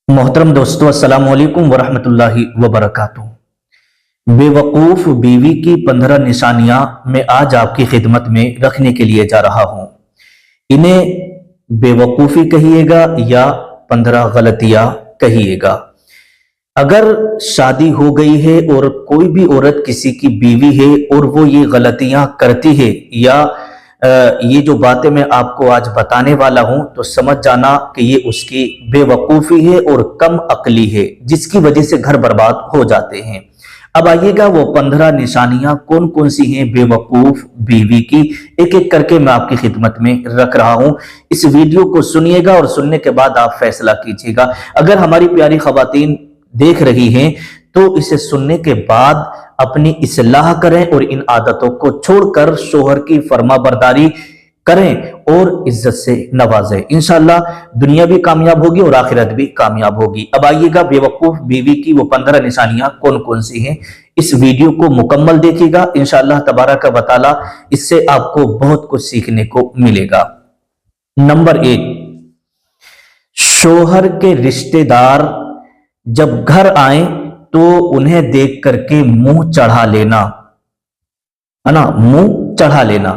मोहतरम दोस्तों, अस्सलाम वालेकुम वरहमतुल्लाहि वबरकातुहू। बेवकूफ़ बीवी की 15 निशानियां मैं आज आपकी खिदमत में रखने के लिए जा रहा हूं। इन्हें बेवकूफ़ी कहिएगा या 15 गलतियां कहिएगा। अगर शादी हो गई है और कोई भी औरत किसी की बीवी है और वो ये गलतियां करती है या ये जो बातें मैं आपको आज बताने वाला हूं, तो समझ जाना कि ये उसकी बेवकूफ़ी है और कम अक्ली है, जिसकी वजह से घर बर्बाद हो जाते हैं। अब आइएगा, वो 15 निशानियां कौन कौन सी हैं बेवकूफ बीवी की, एक एक करके मैं आपकी खिदमत में रख रहा हूं। इस वीडियो को सुनिएगा और सुनने के बाद आप फैसला कीजिएगा। अगर हमारी प्यारी खवातीन देख रही हैं तो इसे सुनने के बाद अपनी इस्लाह करें और इन आदतों को छोड़कर शोहर की फरमाबरदारी करें और इज्जत से नवाजें। इंशाअल्लाह दुनिया भी कामयाब होगी और आखिरत भी कामयाब होगी। अब आइएगा, बेवकूफ बीवी की वो 15 निशानियां कौन कौन सी हैं, इस वीडियो को मुकम्मल देखिएगा। इंशाअल्लाह तबारक व तआला इससे आपको बहुत कुछ सीखने को मिलेगा। नंबर 1, शोहर के रिश्तेदार जब घर आए तो उन्हें देख करके मुंह चढ़ा लेना, है ना, मुंह चढ़ा लेना।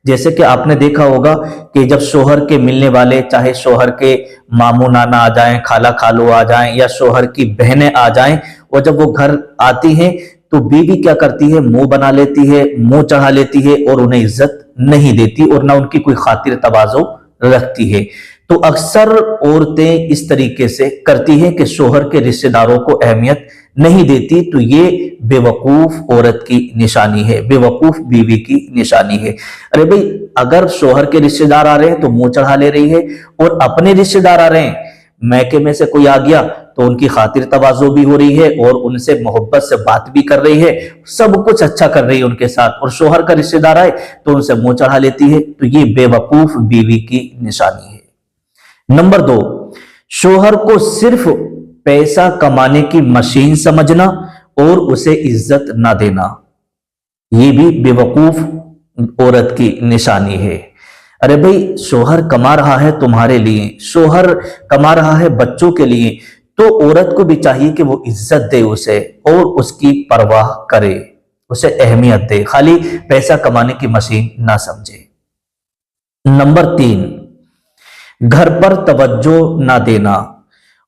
जैसे कि आपने देखा होगा कि जब शोहर के मिलने वाले, चाहे शोहर के मामू नाना आ जाएं, खाला खालू आ जाएं या शोहर की बहनें आ जाएं, और जब वो घर आती हैं तो बीवी क्या करती है, मुंह बना लेती है, मुंह चढ़ा लेती है और उन्हें इज्जत नहीं देती और ना उनकी कोई खातिर तवाज़ो रखती है। तो अक्सर औरतें इस तरीके से करती हैं कि शोहर के रिश्तेदारों को अहमियत नहीं देती, तो ये बेवकूफ औरत की निशानी है, बेवकूफ बीवी की निशानी है। अरे भाई, अगर शोहर के रिश्तेदार आ रहे हैं तो मुंह चढ़ा ले रही है, और अपने रिश्तेदार आ रहे हैं, मैके में से कोई आ गया तो उनकी खातिर तवाज़ो भी हो रही है और उनसे मोहब्बत से बात भी कर रही है, सब कुछ अच्छा कर रही है उनके साथ, और शोहर का रिश्तेदार आए तो उनसे मुंह चढ़ा लेती है, तो ये बेवकूफ बीवी की निशानी है। नंबर 2, शोहर को सिर्फ पैसा कमाने की मशीन समझना और उसे इज्जत ना देना, ये भी बेवकूफ औरत की निशानी है। अरे भाई, शोहर कमा रहा है तुम्हारे लिए, शोहर कमा रहा है बच्चों के लिए, तो औरत को भी चाहिए कि वो इज्जत दे उसे और उसकी परवाह करे, उसे अहमियत दे, खाली पैसा कमाने की मशीन ना समझे। नंबर 3, घर पर तवज्जो ना देना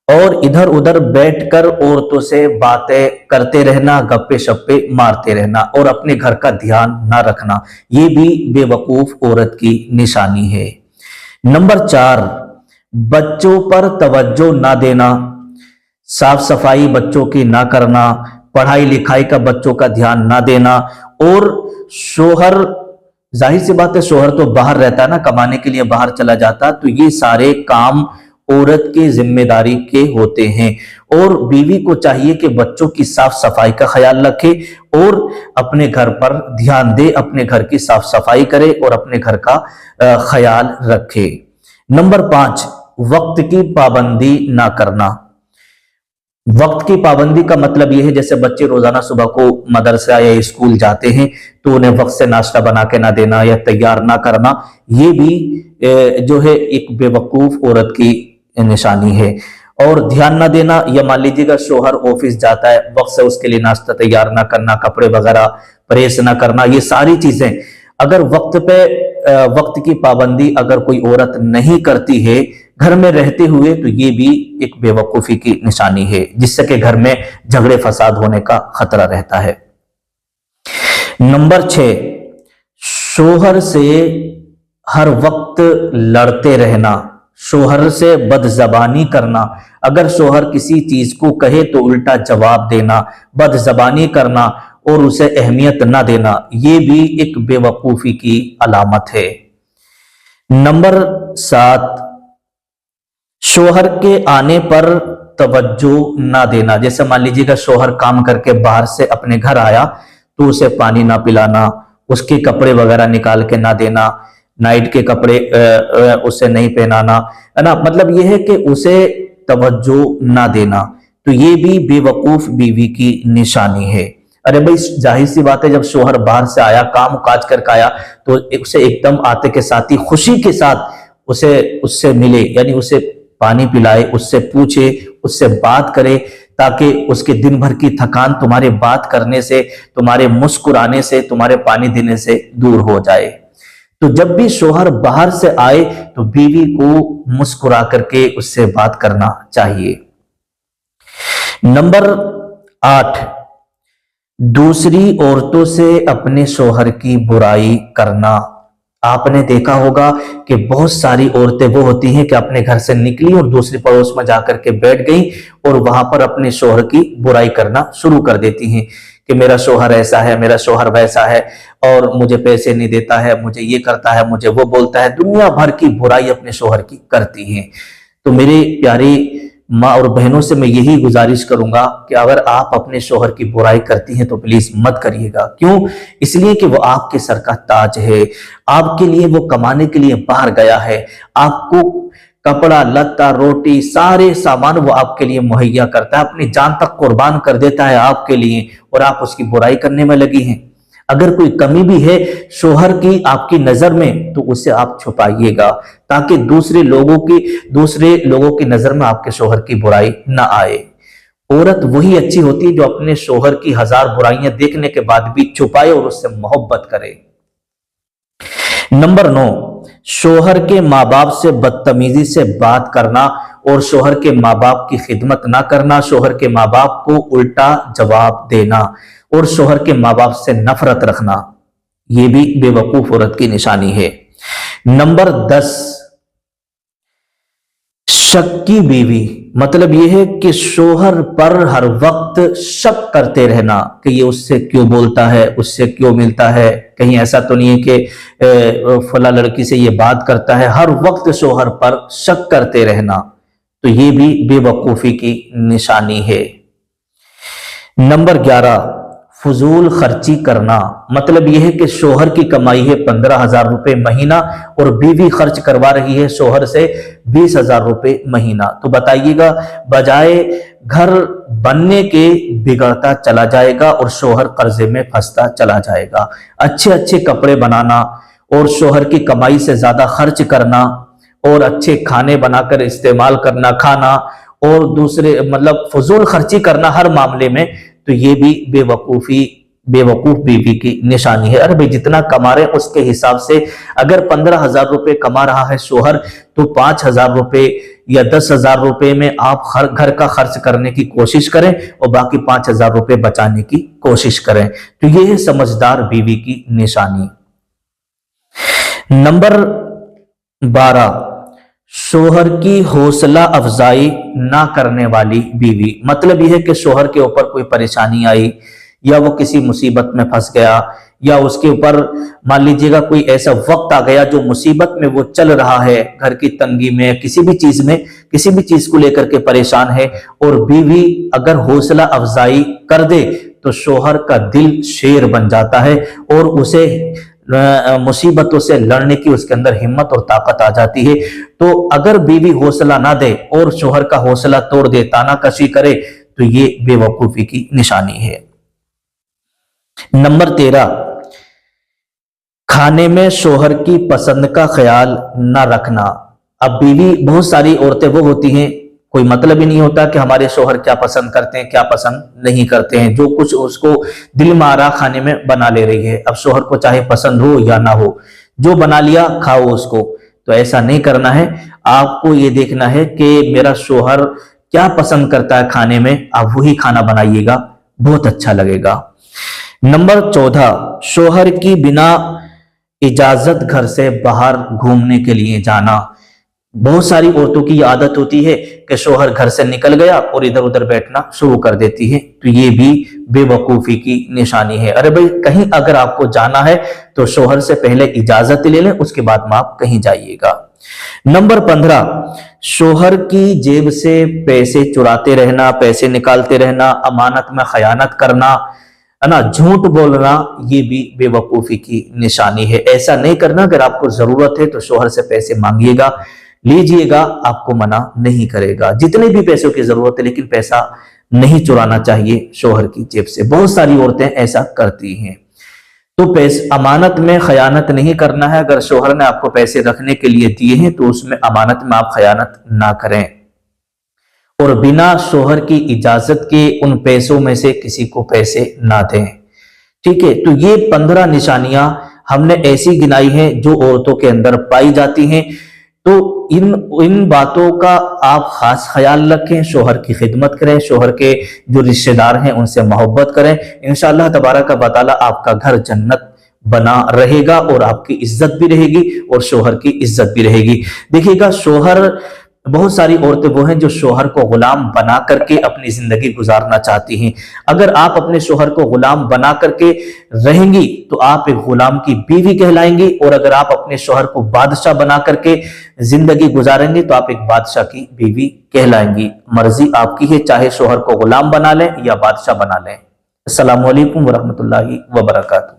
और इधर उधर बैठकर औरतों से बातें करते रहना, गप्पे शप्पे मारते रहना और अपने घर का ध्यान ना रखना, ये भी बेवकूफ औरत की निशानी है। नंबर 4, बच्चों पर तवज्जो ना देना, साफ सफाई बच्चों की ना करना, पढ़ाई लिखाई का बच्चों का ध्यान ना देना, और शोहर, जाहिर सी बात है शोहर तो बाहर रहता है ना, कमाने के लिए बाहर चला जाता, तो ये सारे काम औरत की जिम्मेदारी के होते हैं, और बीवी को चाहिए कि बच्चों की साफ सफाई का ख्याल रखे और अपने घर पर ध्यान दे, अपने घर की साफ सफाई करे और अपने घर का ख्याल रखे। नंबर 5, वक्त की पाबंदी ना करना। वक्त की पाबंदी का मतलब यह है, जैसे बच्चे रोजाना सुबह को मदरसा या स्कूल जाते हैं तो उन्हें वक्त से नाश्ता बना के ना देना या तैयार ना करना, ये भी जो है एक बेवकूफ औरत की निशानी है। और ध्यान ना देना, या मान लीजिएगा शोहर ऑफिस जाता है, वक्त से उसके लिए नाश्ता तैयार ना करना, कपड़े वगैरह प्रेस ना करना, ये सारी चीजें अगर वक्त की पाबंदी अगर कोई औरत नहीं करती है घर में रहते हुए, तो ये भी एक बेवकूफी की निशानी है, जिससे कि घर में झगड़े फसाद होने का खतरा रहता है। नंबर 6, शोहर से हर वक्त लड़ते रहना, शोहर से बदजबानी करना, अगर शोहर किसी चीज को कहे तो उल्टा जवाब देना, बदजबानी करना और उसे अहमियत ना देना, ये भी एक बेवकूफी की अलामत है। नंबर 7, शोहर के आने पर तवज्जो ना देना, जैसे मान लीजिएगा शोहर काम करके बाहर से अपने घर आया तो उसे पानी ना पिलाना, उसके कपड़े वगैरह निकाल के ना देना, नाइट के कपड़े उसे नहीं पहनाना, है ना, मतलब यह है कि उसे तवज्जो ना देना, तो ये भी बेवकूफ बीवी की निशानी है। अरे भाई, जाहिर सी बात है, जब शोहर बाहर से आया, काम काज करके आया, तो उसे एकदम आते के साथ ही खुशी के साथ उससे मिले, यानी उसे पानी पिलाए, उससे पूछे, उससे बात करे, ताकि उसके दिन भर की थकान तुम्हारे बात करने से, तुम्हारे मुस्कुराने से, तुम्हारे पानी देने से दूर हो जाए। तो जब भी शोहर बाहर से आए तो बीवी को मुस्कुरा करके उससे बात करना चाहिए। नंबर 8, दूसरी औरतों से अपने शोहर की बुराई करना। आपने देखा होगा कि बहुत सारी औरतें वो होती हैं कि अपने घर से निकली और दूसरी पड़ोस में जाकर के बैठ गई और वहां पर अपने शोहर की बुराई करना शुरू कर देती हैं कि मेरा शोहर ऐसा है, मेरा शोहर वैसा है, और मुझे पैसे नहीं देता है, मुझे ये करता है, मुझे वो बोलता है। दुनिया भर की बुराई अपने शोहर की करती हैं। तो मेरे प्यारी माँ और बहनों से मैं यही गुजारिश करूंगा कि अगर आप अपने शोहर की बुराई करती हैं तो प्लीज मत करिएगा। क्यों? इसलिए कि वो आपके सर का ताज है, आपके लिए वो कमाने के लिए बाहर गया है, आपको कपड़ा लत्ता रोटी सारे सामान वो आपके लिए मुहैया करता है, अपनी जान तक कुर्बान कर देता है आपके लिए, और आप उसकी बुराई करने में लगी हैं। अगर कोई कमी भी है शोहर की आपकी नजर में तो उसे आप छुपाइएगा, ताकि दूसरे लोगों की नजर में आपके शोहर की बुराई ना आए। औरत वही अच्छी होती है जो अपने शोहर की 1000 बुराइयां देखने के बाद भी छुपाए और उससे मोहब्बत करे। नंबर 9, शोहर के माँ बाप से बदतमीजी से बात करना और शोहर के माँ बाप की खिदमत ना करना, शोहर के माँ बाप को उल्टा जवाब देना और शोहर के माँ बाप से नफरत रखना, यह भी बेवकूफ औरत की निशानी है। नंबर 10, शक की बीवी। मतलब यह है कि शोहर पर हर वक्त शक करते रहना कि ये उससे क्यों बोलता है, उससे क्यों मिलता है, कहीं ऐसा तो नहीं है कि फला लड़की से ये बात करता है। हर वक्त शोहर पर शक करते रहना, तो ये भी बेवकूफी की निशानी है। नंबर 11, फजूल खर्ची करना। मतलब यह है कि शोहर की कमाई है 15,000 रुपए महीना और बीवी खर्च करवा रही है शोहर से 20,000 रुपए महीना। तो बताइएगा, बजाय घर बनने के बिगड़ता चला जाएगा और शोहर कर्जे में फंसता चला जाएगा। अच्छे अच्छे कपड़े बनाना और शोहर की कमाई से ज्यादा खर्च करना और अच्छे खाने बनाकर इस्तेमाल करना खाना, और दूसरे मतलब फजूल खर्ची करना हर मामले में, तो ये भी बेवकूफ बीवी की निशानी है। अरे भाई, जितना कमा रहे उसके हिसाब से, अगर 15,000 रुपए कमा रहा है शोहर तो 5,000 रुपए या 10,000 रुपए में आप घर का खर्च करने की कोशिश करें और बाकी 5,000 रुपए बचाने की कोशिश करें। तो ये है समझदार बीवी की निशानी। नंबर 12, शोहर की हौसला अफजाई ना करने वाली बीवी। मतलब यह है कि शोहर के ऊपर कोई परेशानी आई या वो किसी मुसीबत में फंस गया या उसके ऊपर मान लीजिएगा कोई ऐसा वक्त आ गया जो मुसीबत में वो चल रहा है, घर की तंगी में, किसी भी चीज को लेकर के परेशान है, और बीवी अगर हौसला अफजाई कर दे तो शोहर का दिल शेर बन जाता है और उसे मुसीबतों से लड़ने की उसके अंदर हिम्मत और ताकत आ जाती है। तो अगर बीवी हौसला ना दे और शोहर का हौसला तोड़ दे, तानाकशी करे, तो ये बेवकूफी की निशानी है। नंबर 13, खाने में शोहर की पसंद का ख्याल ना रखना। अब बीवी, बहुत सारी औरतें वो होती हैं, कोई मतलब ही नहीं होता कि हमारे शोहर क्या पसंद करते हैं क्या पसंद नहीं करते हैं, जो कुछ उसको दिल में आ रहा खाने में बना ले रही है। अब शोहर को चाहे पसंद हो या ना हो, जो बना लिया खाओ उसको। तो ऐसा नहीं करना है, आपको ये देखना है कि मेरा शोहर क्या पसंद करता है खाने में, आप वही खाना बनाइएगा, बहुत अच्छा लगेगा। नंबर 14, शोहर की बिना इजाजत घर से बाहर घूमने के लिए जाना। बहुत सारी औरतों की आदत होती है कि शोहर घर से निकल गया और इधर उधर बैठना शुरू कर देती है, तो ये भी बेवकूफी की निशानी है। अरे भाई, कहीं अगर आपको जाना है तो शोहर से पहले इजाजत ले लें, उसके बाद में आप कहीं जाइएगा। नंबर 15, शोहर की जेब से पैसे चुराते रहना, पैसे निकालते रहना, अमानत में खयानत करना, है ना, झूठ बोलना, ये भी बेवकूफी की निशानी है। ऐसा नहीं करना। अगर आपको जरूरत है तो शोहर से पैसे मांगिएगा, लीजिएगा, आपको मना नहीं करेगा। जितने भी पैसों की जरूरत है, लेकिन पैसा नहीं चुराना चाहिए शोहर की जेब से। बहुत सारी औरतें ऐसा करती हैं। तो अमानत में खयानत नहीं करना है। अगर शोहर ने आपको पैसे रखने के लिए दिए हैं तो उसमें अमानत में आप खयानत ना करें। और बिना शोहर की इजाजत के उन पैसों में से किसी को पैसे ना दें। ठीक है, तो ये 15 निशानियां हमने ऐसी गिनाई हैं जो औरतों के अंदर पाई जाती हैं। तो इन बातों का आप खास ख्याल रखें, शोहर की खिदमत करें, शोहर के जो रिश्तेदार हैं उनसे मोहब्बत करें। इंशाअल्लाह तबारक व तआला आपका घर जन्नत बना रहेगा और आपकी इज्जत भी रहेगी और शोहर की इज्जत भी रहेगी। देखिएगा, शोहर, बहुत सारी औरतें वो हैं जो शोहर को गुलाम बना करके अपनी जिंदगी गुजारना चाहती हैं। अगर आप अपने शोहर को गुलाम बना करके रहेंगी तो आप एक गुलाम की बीवी कहलाएंगी, और अगर आप अपने शोहर को बादशाह बना करके जिंदगी गुजारेंगे तो आप एक बादशाह की बीवी कहलाएंगी। मर्जी आपकी है, चाहे शोहर को गुलाम बना लें या बादशाह बना लें। अस्सलामु अलैकुम वरहमतुल्लाहि वबरकातुहू।